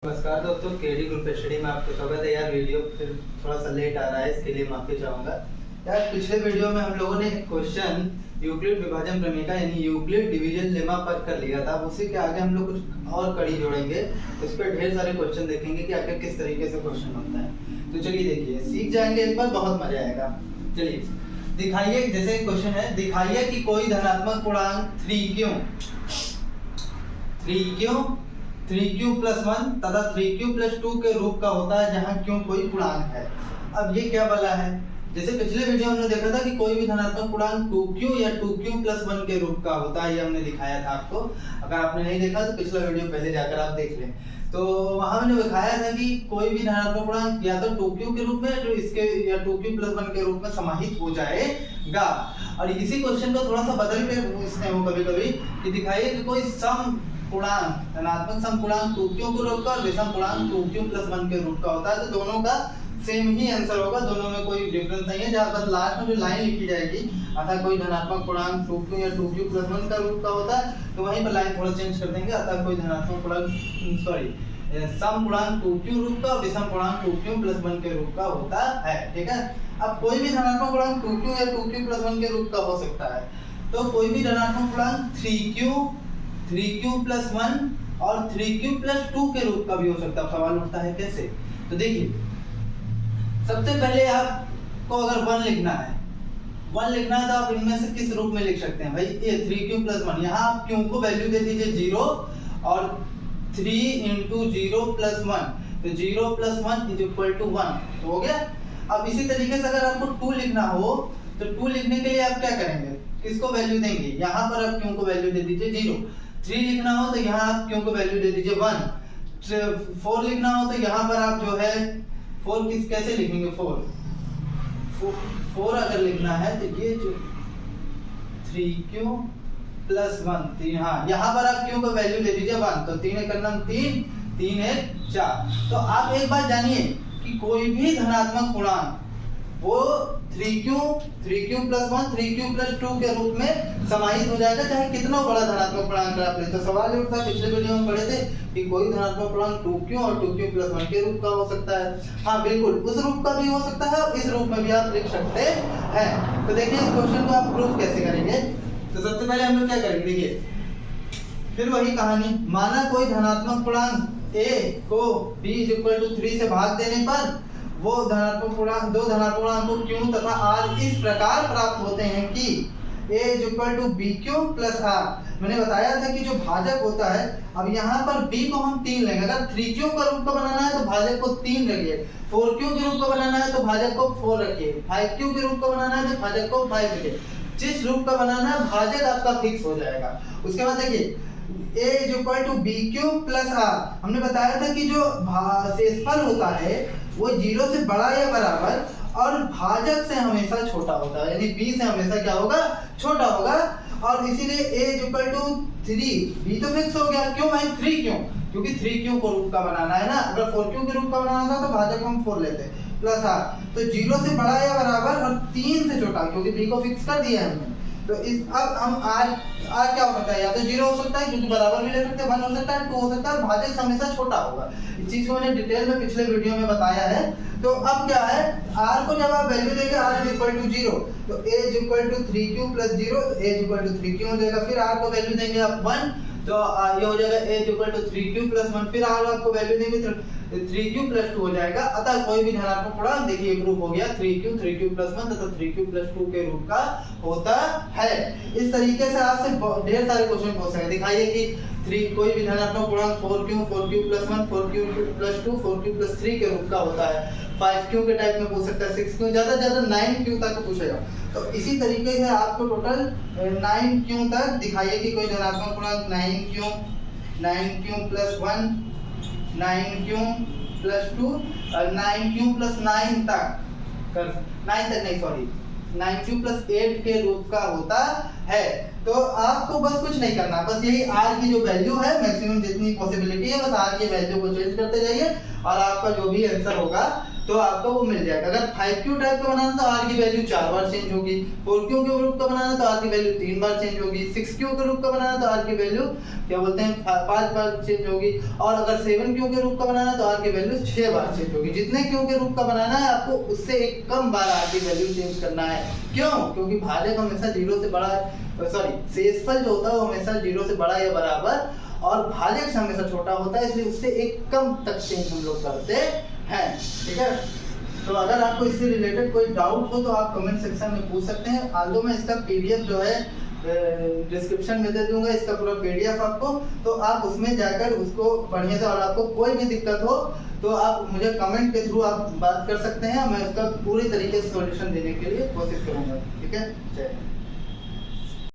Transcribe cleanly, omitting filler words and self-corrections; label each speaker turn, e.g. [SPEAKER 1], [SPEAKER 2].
[SPEAKER 1] नमस्कार दोस्तों, KD group study में आपका स्वागत है। यार वीडियो फिर थोड़ा सा लेट आ रहा है, इसके लिए माफी चाहूँगा। यार पिछले वीडियो में हम लोगों ने एक क्वेश्चन यूक्लिड विभाजन प्रमेय का यानी यूक्लिड डिवीजन लेमा पर कर लिया था। उसी के आगे हम लोग कुछ और कड़ी जोड़ेंगे, उस पर ढेर सारे क्वेश्चन देखेंगे कि आखिर किस तरीके से क्वेश्चन होता है। तो चलिए देखिए, सीख जाएंगे एक बार, बहुत मजा आएगा। चलिए दिखाइए, जैसे क्वेश्चन है, दिखाइए कि कोई धनात्मक पूर्णांक 3q प्लस 1 तथा 3q प्लस 2 के रूप का होता है जहाँ q कोई पूर्णांक है। अब ये क्या बोला है, जैसे पिछले वीडियो हमने देखा था कि कोई भी धनात्मक पूर्णांक 2q या 2q प्लस 1 के रूप का होता है, ये हमने दिखाया था आपको। अगर आपने नहीं देखा तो पिछला वीडियो पहले जाकर आप देख लें। तो वहां मैंने दिखाया था कि कोई भी धनात्मक पूर्णांक या तो 2q के रूप में, जो इसके या 2q प्लस 1 के रूप में समाहित हो जाएगा। और इसी क्वेश्चन को थोड़ा सा बदल के इसने वो कभी-कभी कि दिखाइए कि कोई सम पूर्णांक, धनात्मक सम पूर्णांक 2q के रूप का और विषम पूर्णांक 2q प्लस 1 के रूप का होता है। तो दोनों का सेम ही आंसर होगा, दोनों में कोई डिफरेंस नहीं है। जहाँ बस लास्ट में जो लाइन लिखी जाएगी, अतः कोई धनात्मक पूर्णांक 2q या 2q प्लस 1 का रूप का होता है, तो वहीं पर लाइन थोड़ा चेंज कर देंगे। अतः कोई धनात्मक पूर्णांक सम पूर्णांक 2q रूप का और विषम पूर्णांक 2q प्लस 1 के रूप का होता है। ठीक है, अब कोई भी धनात्मक पूर्णांक 2q या 2q प्लस 1 के रूप का हो सकता है। तो कोई भी धनात्मक पूर्णांक 3q प्लस 1 और 3q प्लस 2 के रूप का भी हो सकता है। सवाल उठता है कैसे, तो देखिए, सबसे पहले आपको अगर 1 लिखना है तो आप इनमें से किस रूप में लिख सकते हैं भाई? ये 3q प्लस 1, यहाँ आप q को वैल्यू दे दीजिए 0 और 3 इंटू 0 प्लस 1, तो 0 प्लस 1 इज इक्वल टू 1, तो हो गया। अब इसी तरीके से अगर आपको 2 लिखना हो तो 2 लिखने के लिए आप क्या करेंगे, किसको वैल्यू देंगे? यहाँ पर आप q को वैल्यू दे दीजिए 0। 3 लिखना हो तो यहाँ आप q को वैल्यू दे दीजिए 1। 4 लिखना हो तो यहाँ पर आप जो है 4 कैसे लिखेंगे? 4 अगर लिखना है तो ये जो 3q प्लस 1, हाँ यहाँ पर आप q को वैल्यू दे दीजिए 1, तो 3 एक 3, 3 एक 4। तो आप एक बात जानिए कि कोई भी धनात्मक पूर्णांक वो 3q प्लस 1, 3q प्लस 2 के रूप में समाहित हो जाएगा, चाहे कितना बड़ा धनात्मक पूर्णांक आप ले। तो सवाल ये उठता है, पिछले वीडियो में पढ़े थे कि कोई धनात्मक पूर्णांक 2q और 2q प्लस 1 के रूप का हो सकता है। हाँ बिल्कुल, उस रूप का भी हो सकता है और इस रूप में भी आप लिख सकते हैं। तो देखिए इस क्वेश्चन को आप प्रूफ कैसे करेंगे। तो सबसे पहले हम लोग क्या करेंगे, देखिए फिर वही कहानी, माना कोई धनात्मक पूर्णांक a को b इक्वल टू 3 से भाग देने पर वो धनात्मक पूर्णांक, दो धनात्मक पूर्णांकों q तथा r इस प्रकार प्राप्त होते हैं कि a equal to bq plus r। मैंने बताया था कि जो भाजक होता है, अब यहाँ पर b को हम 3 लेंगे। अगर 3q का रूप का बनाना है तो भाजक को 3 रखिए, 4q के रूप का बनाना है तो भाजक को 4 रखिए, 5q के रूप का बनाना है तो भाजक को 5 रखिए। जिस रूप का बनाना है भाजक आपका फिक्स हो जाएगा। उसके बाद देखिए a equal to bq plus r, हमने बताया था कि जो शेषफल होता है वो 0 से बड़ा या बराबर और भाजक से हमेशा छोटा होता है, यानी b से हमेशा क्या होगा? छोटा होगा। और इसीलिए a इक्वल टू 3, b तो फिक्स हो गया। क्यों भाई 3 क्यों? क्योंकि 3q को रूप का बनाना है ना। अगर 4q के रूप का बनाना था तो भाजक हम 4 लेते प्लस r, तो 0 से बड़ा या बराबर और 3 से छोटा, क्योंकि b को फिक्स कर दिया है हमने। तो इस अब हम r क्या हो सकता है, या तो 0 हो सकता है क्योंकि बराबर भी ले सकते हैं, 1 हो सकता है, 2 हो सकता है, भाजक हमेशा छोटा होगा। इस चीज को मैंने डिटेल में पिछले वीडियो में बताया है। तो अब क्या है, r को जब आप वैल्यू देंगे r इक्वल टू 0, तो a equal to 3q plus 0, तो a इक्वल टू 3q हो जाएगा। फिर r को वैल्यू देंगे आप 1, तो ये हो जाएगा a equal to 3q plus 1, फिर r आपको वैल्यू देंगे तो 3q प्लस 2 हो जाएगा। अतः कोई भी धनात्मक पूर्णांक, देखिए एक रूप हो गया 3q प्लस 1 तथा 3q प्लस 2 के रूप का होता है। इस तरीके से आपसे ढेर सारे क्वेश्चन पूछ सकते हैं। दिखाइए कि कोई भी धनात्मक पूर्णांक 4q plus 1, 4q plus 2, 4q plus 3 के रूप का होता है। 5q के टाइप में पूछ सकता है, 6q, ज्यादा से ज्यादा 9q तक पूछेगा। तो इसी तरीके से आपको टोटल 9q तक दिखाइए कि कोई धनात्मक पूर्णांक 9q प्लस 1, 9q प्लस 2 और 9q प्लस 9 तक, 9q प्लस 8 के रूप का होता है। तो आपको बस कुछ नहीं करना, बस यही r की जो वैल्यू है, मैक्सिमम जितनी पॉसिबिलिटी है, बस r की वैल्यू को चेंज करते जाइए और आपका जो भी आंसर होगा तो आपको वो मिल जाएगा। अगर 5Q टाइप का बनाना तो R की वैल्यू 4 बार चेंज होगी, 4Q के ग्रुप का बनाना तो R की वैल्यू 3 बार चेंज होगी, 6Q के ग्रुप का बनाना तो R की वैल्यू क्या बोलते हैं 5 बार चेंज होगी, और अगर 7Q के ग्रुप का बनाना तो R की वैल्यू 6 बार चेंज होगी। जितने Q के ग्रुप का बनाना है आपको उससे एक कम बार R की वैल्यू चेंज करना है। क्यों? क्योंकि भाजक हमेशा 0 से बड़ा, सॉरी शेषफल जो होता है वो हमेशा 0 से बड़ा या बराबर, और भाजक से हमेशा छोटा होता है, इसलिए उससे एक कम तक चेंज हम लोग करते हैं। ठीक है, तो अगर आपको इससे रिलेटेड कोई डाउट हो तो आप कमेंट सेक्शन में पूछ सकते हैं। आल्दो मैं इसका पीडीएफ जो है डिस्क्रिप्शन में दे दूंगा, इसका पूरा पीडीएफ आपको, तो आप उसमें जाकर उसको बढ़िया से, और आपको कोई भी दिक्कत हो तो आप मुझे कमेंट के थ्रू आप बात कर सकते हैं, मैं उसका पूरी तरीके से सॉल्यूशन देने के लिए कोशिश करूंगा। ठीक है, जय।